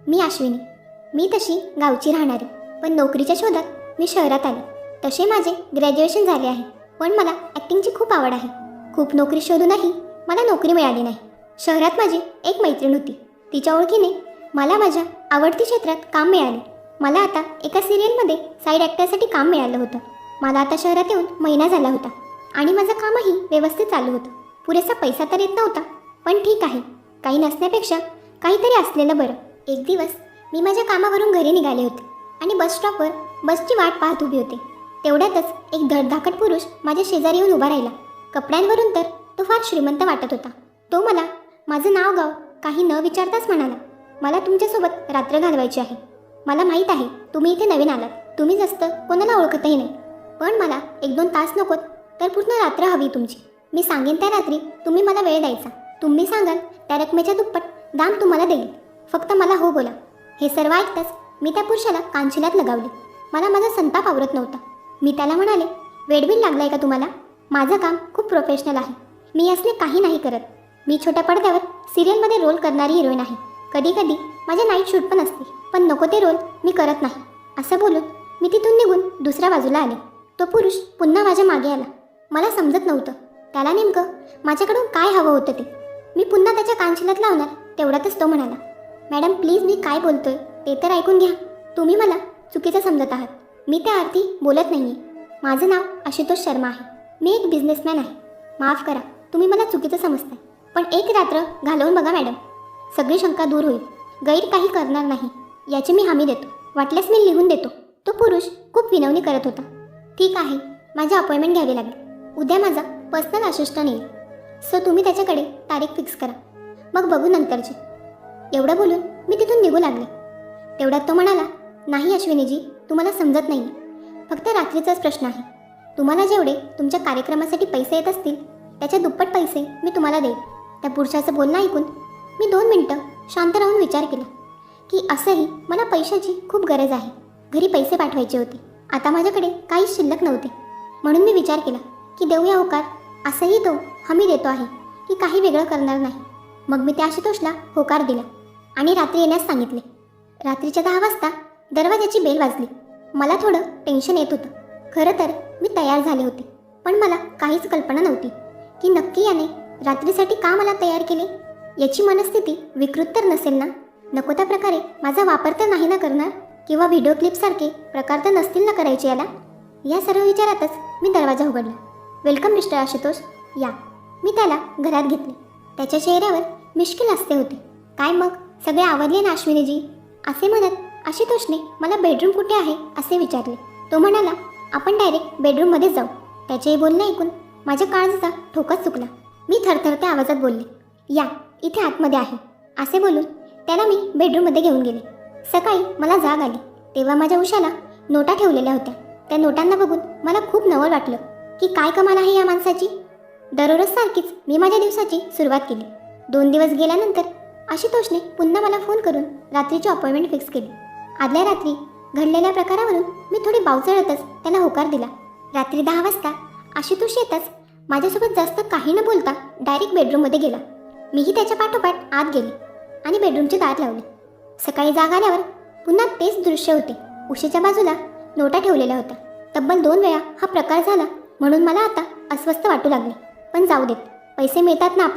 मी अश्विनी. मी तशी गावची राहणारी, पण नोकरीच्या शोधात मी शहरात आले. तसे माझे ग्रॅज्युएशन झाले आहे, पण मला ॲक्टिंगची खूप आवड आहे. खूप नोकरी शोधूनही मला नोकरी मिळाली नाही. शहरात माझी एक मैत्रीण होती. तिच्या ओळखीने मला माझ्या आवडती क्षेत्रात काम मिळाले. मला आता एका सिरियलमध्ये साईड ॲक्टरसाठी काम मिळालं होतं. मला आता शहरात येऊन महिना झाला होता आणि माझं कामही व्यवस्थित चालू होतं. पुरेसा पैसा तर येत नव्हता, पण ठीक आहे. काही नसण्यापेक्षा काहीतरी असलेलं बरं. एक दिवस मी माझ्या कामावरून घरी निघाले होते आणि बस स्टॉपवर बसची वाट पाहत उभी होते. तेवढ्यातच एक धडधाकट पुरुष माझ्या शेजारी येऊन उभा राहिला. कपड्यांवरून तर तो फार श्रीमंत वाटत होता. तो मला माझं नाव गाव काही न विचारताच म्हणाला, मला तुमच्यासोबत रात्र घालवायची आहे. मला माहीत आहे तुम्ही इथे नवीन आलात, तुम्ही जास्त कोणाला ओळखतही नाही, पण मला 1-2 तास नकोत तर पूर्ण रात्र हवी तुमची. मी सांगेन त्या रात्री तुम्ही मला वेळ द्यायचा. तुम्ही सांगाल त्या रकमेच्या दुप्पट दाम तुम्हाला देईल. फक्त मला हो बोला. हे सर्व ऐकताच मी त्या पुरुषाला कानशिलात लगावले. मला माझा संताप आवरत नव्हता. मी त्याला म्हणाले, वेडबिल लागलाय का तुम्हाला? माझं काम खूप प्रोफेशनल आहे. मी असले काही नाही करत. मी छोट्या पडद्यावर सिरियलमध्ये रोल करणारी हिरोईन आहे. कधी कधी माझ्या नाईट शूट पण असते, पण नको ते रोल मी करत नाही. असं बोलून मी तिथून निघून दुसऱ्या बाजूला आले. तो पुरुष पुन्हा माझ्या मागे आला. मला समजत नव्हतं त्याला नेमकं माझ्याकडून काय हवं होतं ते. मी पुन्हा त्याच्या कानशिलात लावणार तेवढ्यातच तो म्हणाला, मॅडम प्लीज मी काय बोलतोय ते तर ऐकून घ्या. तुम्ही मला चुकीचं समजत आहात. मी त्या अर्थी बोलत नाही आहे. माझं नाव आशुतोष शर्मा आहे. मी एक बिझनेसमॅन आहे. माफ करा तुम्ही मला चुकीचं समजताय, पण एक रात्र घालवून बघा मॅडम. सगळी शंका दूर होईल. गैर काही करणार नाही याची मी हमी देतो. वाटल्यास मी लिहून देतो. तो पुरुष खूप विनवणी करत होता. ठीक आहे, माझी अपॉइंटमेंट घ्यावी लागेल. उद्या माझा पर्सनल असिस्टंट येईल, सो तुम्ही त्याच्याकडे तारीख फिक्स करा, मग बघू नंतरची. एवढं बोलून मी तिथून निघू लागले. तेवढ्यात तो म्हणाला, नाही अश्विनीजी तुम्हाला समजत नाही. फक्त रात्रीचाच प्रश्न आहे. तुम्हाला जेवढे तुमच्या कार्यक्रमासाठी पैसे येत असतील त्याच्या दुप्पट पैसे मी तुम्हाला देईन. त्या पुरुषाचं बोलणं ऐकून मी 2 मिनटं शांत राहून विचार केला की असंही मला पैशाची खूप गरज आहे. घरी पैसे पाठवायचे होते. आता माझ्याकडे काहीच शिल्लक नव्हते. म्हणून मी विचार केला की देऊया होकार. असंही तो हमी देतो आहे की काही वेगळं करणार नाही. मग मी त्या आशुतोषला होकार दिला आणि रात्री येण्यास सांगितले. रात्रीच्या 10 वाजता दरवाजाची बेल वाजली. मला थोडं टेन्शन येत होतं. खरं तर मी तयार झाले होते, पण मला काहीच कल्पना नव्हती की नक्की याने रात्रीसाठी का मला तयार केले. याची मनस्थिती विकृत तर नसेल ना? नको त्या प्रकारे माझा वापर तर नाही ना करणार, किंवा व्हिडिओ क्लिपसारखे प्रकार तर नसतील ना करायचे याला. या सर्व विचारातच मी दरवाजा उघडला. वेलकम मिस्टर आशुतोष, या. मी त्याला घरात घेतले. त्याच्या चेहऱ्यावर मिश्किल हास्य होते. काय मग सगळे आवडले ना अश्विनीजी? असे म्हणत आशुतोषने मला बेडरूम कुठे आहे असे विचारले. तो म्हणाला, आपण डायरेक्ट बेडरूममध्येच जाऊ. त्याचेही बोलणे ऐकून माझ्या काळजाचा ठोकाच चुकला. मी थरथरत्या आवाजात बोलले, या इथे आतमध्ये आहे. असे बोलून त्याला मी बेडरूममध्ये घेऊन गेले. सकाळी मला जाग आली तेव्हा माझ्या उशाला नोटा ठेवलेल्या होत्या. त्या नोटांना बघून मला खूप नवल वाटलं की काय कमाल आहे या माणसाची. दररोज सारखीच मी माझ्या दिवसाची सुरुवात केली. 2 दिवस गेल्यानंतर आशुतोषने पुन्हा मला फोन करून रात्रीची अपॉइंटमेंट फिक्स केली. आदल्या रात्री घडलेल्या प्रकारावरून मी थोडी बावचळतच त्याला होकार दिला. रात्री 10 वाजता आशुतोष येताच माझ्यासोबत जास्त काही न बोलता डायरेक्ट बेडरूममध्ये गेला. मीही त्याच्या पाठोपाठ आत गेले आणि बेडरूमचे दार लावले. सकाळी जाग आल्यावर पुन्हा तेच दृश्य होते. उशीच्या बाजूला नोटा ठेवलेल्या होत्या. तब्बल 2 वेळा हा प्रकार झाला म्हणून मला आता अस्वस्थ वाटू लागले. पण जाऊ देत, पैसे मिळतात ना आपल्याला.